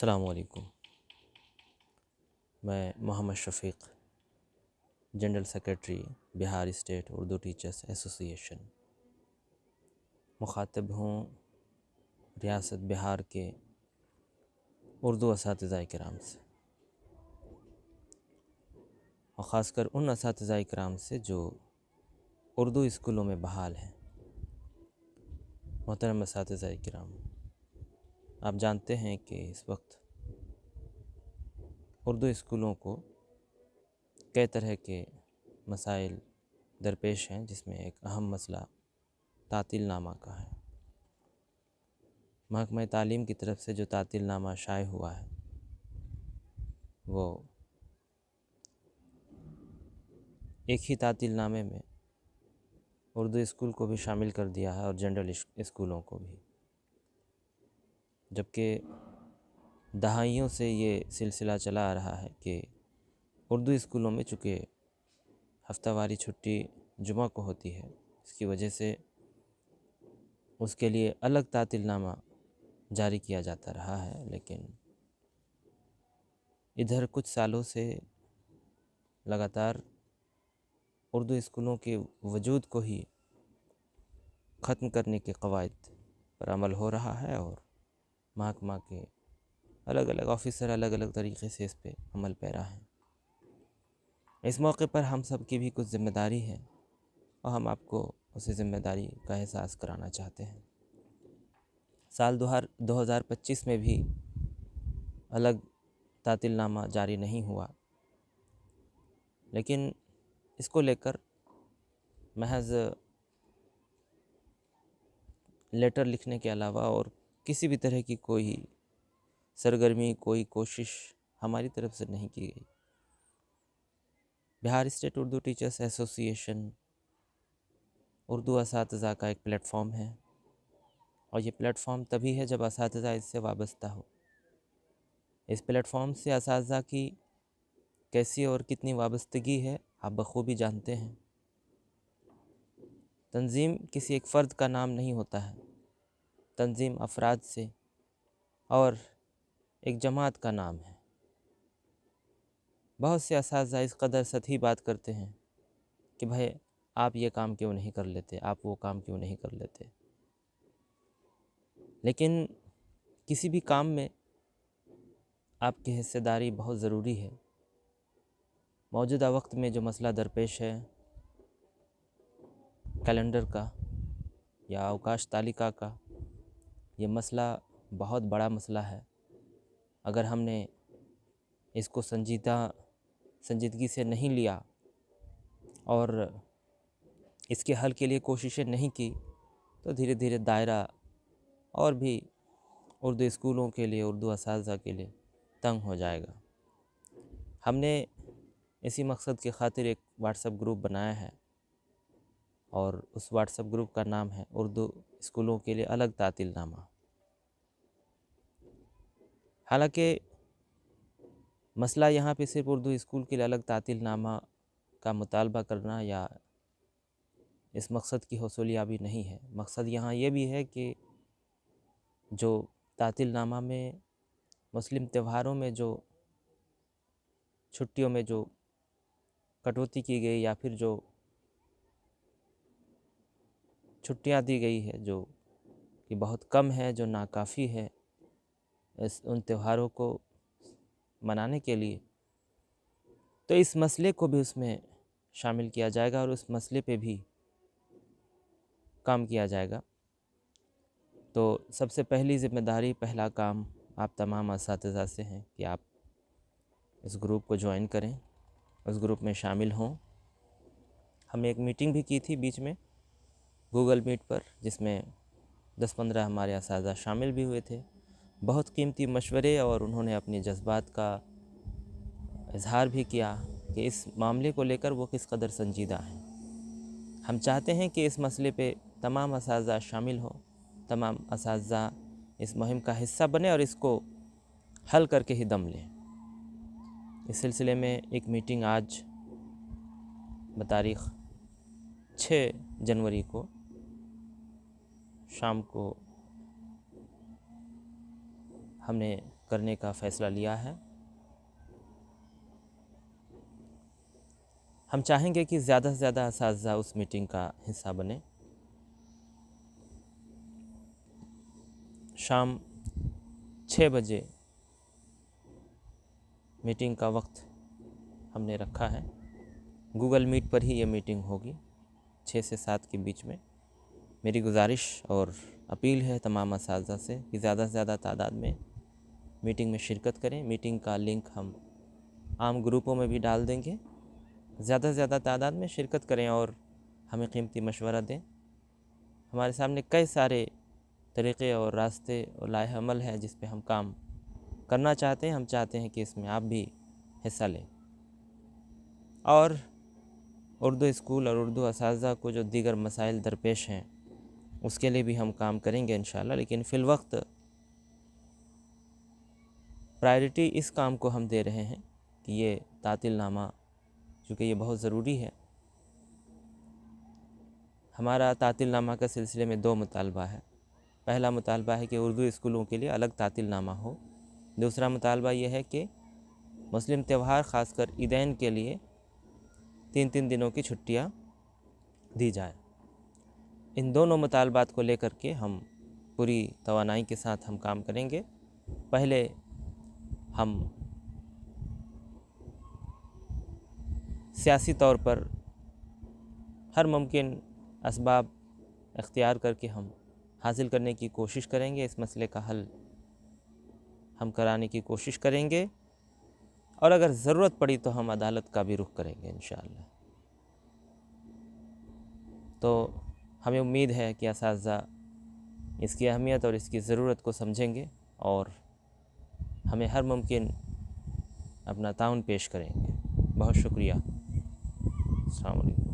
السلام علیکم۔ میں محمد شفیق، جنرل سیکریٹری بہار اسٹیٹ اردو ٹیچرس ایسوسی ایشن، مخاطب ہوں ریاست بہار کے اردو اساتذہ کرام سے، اور خاص کر ان اساتذہ کرام سے جو اردو اسکولوں میں بحال ہیں۔ محترم اساتذہ کرام، آپ جانتے ہیں کہ اس وقت اردو اسکولوں کو کئی طرح کے مسائل درپیش ہیں، جس میں ایک اہم مسئلہ تعطیل نامہ کا ہے۔ محکمہ تعلیم کی طرف سے جو تعطیل نامہ شائع ہوا ہے وہ ایک ہی تعطیل نامے میں اردو اسکول کو بھی شامل کر دیا ہے اور جنرل اسکولوں کو بھی، جبکہ دہائیوں سے یہ سلسلہ چلا آ رہا ہے کہ اردو اسکولوں میں چونکہ ہفتہ واری چھٹی جمعہ کو ہوتی ہے، اس کی وجہ سے اس کے لیے الگ تعطیل نامہ جاری کیا جاتا رہا ہے، لیکن ادھر کچھ سالوں سے لگاتار اردو اسکولوں کے وجود کو ہی ختم کرنے کے قواعد پر عمل ہو رہا ہے، اور محکمہ کے الگ الگ آفیسر الگ الگ طریقے سے اس پہ عمل پیرا ہیں۔ اس موقع پر ہم سب کی بھی کچھ ذمہ داری ہے، اور ہم آپ کو اسی ذمہ داری کا احساس کرانا چاہتے ہیں۔ سال 2025 میں بھی الگ تعطیل نامہ جاری نہیں ہوا، لیکن اس کو لے کر محض لیٹر لکھنے کے علاوہ اور کسی بھی طرح کی کوئی سرگرمی، کوئی کوشش ہماری طرف سے نہیں کی گئی۔ بہار اسٹیٹ اردو ٹیچرس ایسوسی ایشن اردو اساتذہ کا ایک پلیٹ فارم ہے، اور یہ پلیٹ فارم تبھی ہے جب اساتذہ اس سے وابستہ ہو۔ اس پلیٹ فارم سے اساتذہ کی کیسی اور کتنی وابستگی ہے آپ بخوبی جانتے ہیں۔ تنظیم کسی ایک فرد کا نام نہیں ہوتا ہے، تنظیم افراد سے اور ایک جماعت کا نام ہے۔ بہت سے اساتذہ اس قدر سطحی بات کرتے ہیں کہ بھائی آپ یہ کام کیوں نہیں کر لیتے، آپ وہ کام کیوں نہیں کر لیتے، لیکن کسی بھی کام میں آپ کی حصہ داری بہت ضروری ہے۔ موجودہ وقت میں جو مسئلہ درپیش ہے کیلنڈر کا یا اوکاش تالیکا کا، یہ مسئلہ بہت بڑا مسئلہ ہے۔ اگر ہم نے اس کو سنجیدگی سے نہیں لیا اور اس کے حل کے لیے کوششیں نہیں کی، تو دھیرے دھیرے دائرہ اور بھی اردو اسکولوں کے لیے، اردو اساتذہ کے لیے تنگ ہو جائے گا۔ ہم نے اسی مقصد کی خاطر ایک واٹس ایپ گروپ بنایا ہے، اور اس واٹس ایپ گروپ کا نام ہے اردو اسکولوں کے لیے الگ تعطیل نامہ۔ حالانکہ مسئلہ یہاں پہ صرف اردو اسکول کے لیے الگ تعطیل نامہ کا مطالبہ کرنا یا اس مقصد کی حصولیابی نہیں ہے۔ مقصد یہاں یہ بھی ہے کہ جو تعطیل نامہ میں مسلم تہواروں میں جو چھٹیوں میں جو کٹوتی کی گئی یا پھر جو چھٹیاں دی گئی ہے، جو کہ بہت کم ہے، جو ناکافی ہے ان تہواروں کو منانے کے لیے، تو اس مسئلے کو بھی اس میں شامل کیا جائے گا اور اس مسئلے پہ بھی کام کیا جائے گا۔ تو سب سے پہلی ذمہ داری، پہلا کام آپ تمام اساتذہ سے ہیں کہ آپ اس گروپ کو جوائن کریں، اس گروپ میں شامل ہوں۔ ہم نے ایک میٹنگ بھی کی تھی بیچ میں گوگل میٹ پر، جس میں 10-15 ہمارے اساتذہ شامل بھی ہوئے تھے۔ بہت قیمتی مشورے اور انہوں نے اپنے جذبات کا اظہار بھی کیا کہ اس معاملے کو لے کر وہ کس قدر سنجیدہ ہیں۔ ہم چاہتے ہیں کہ اس مسئلے پہ تمام اساتذہ شامل ہوں، تمام اساتذہ اس مہم کا حصہ بنیں اور اس کو حل کر کے ہی دم لیں۔ اس سلسلے میں ایک میٹنگ آج بتاریخ 6 جنوری کو شام کو ہم نے کرنے کا فیصلہ لیا ہے۔ ہم چاہیں گے کہ زیادہ سے زیادہ اساتذہ اس میٹنگ کا حصہ بنیں۔ شام 6 بجے میٹنگ کا وقت ہم نے رکھا ہے۔ گوگل میٹ پر ہی یہ میٹنگ ہوگی 6 سے 7 کے بیچ میں۔ میری گزارش اور اپیل ہے تمام اساتذہ سے کہ زیادہ سے زیادہ تعداد میں میٹنگ میں شرکت کریں۔ میٹنگ کا لنک ہم عام گروپوں میں بھی ڈال دیں گے۔ زیادہ سے زیادہ تعداد میں شرکت کریں اور ہمیں قیمتی مشورہ دیں۔ ہمارے سامنے کئی سارے طریقے اور راستے اور لائحہ عمل ہے جس پہ ہم کام کرنا چاہتے ہیں۔ ہم چاہتے ہیں کہ اس میں آپ بھی حصہ لیں، اور اردو اسکول اور اردو اساتذہ کو جو دیگر مسائل درپیش ہیں اس کے لیے بھی ہم کام کریں گے انشاءاللہ۔ لیکن فی الوقت پرائرٹی اس کام کو ہم دے رہے ہیں کہ یہ تعطیل نامہ، چونکہ یہ بہت ضروری ہے۔ ہمارا تعطیل نامہ کا سلسلے میں 2 مطالبہ ہے۔ پہلا مطالبہ ہے کہ اردو اسکولوں کے لیے الگ تعطیل نامہ ہو۔ دوسرا مطالبہ یہ ہے کہ مسلم تہوار خاص کر عیدین کے لیے 3 دنوں کی چھٹیاں دی جائیں۔ ان دونوں مطالبات کو لے کر کے ہم پوری توانائی کے ساتھ ہم کام کریں گے۔ پہلے ہم سیاسی طور پر ہر ممکن اسباب اختیار کر کے ہم حاصل کرنے کی کوشش کریں گے۔ اس مسئلے کا حل ہم کرانے کی کوشش کریں گے، اور اگر ضرورت پڑی تو ہم عدالت کا بھی رخ کریں گے انشاءاللہ۔ تو ہمیں امید ہے کہ اساتذہ اس کی اہمیت اور اس کی ضرورت کو سمجھیں گے اور ہمیں ہر ممکن اپنا تعاون پیش کریں گے۔ بہت شکریہ۔ السلام علیکم۔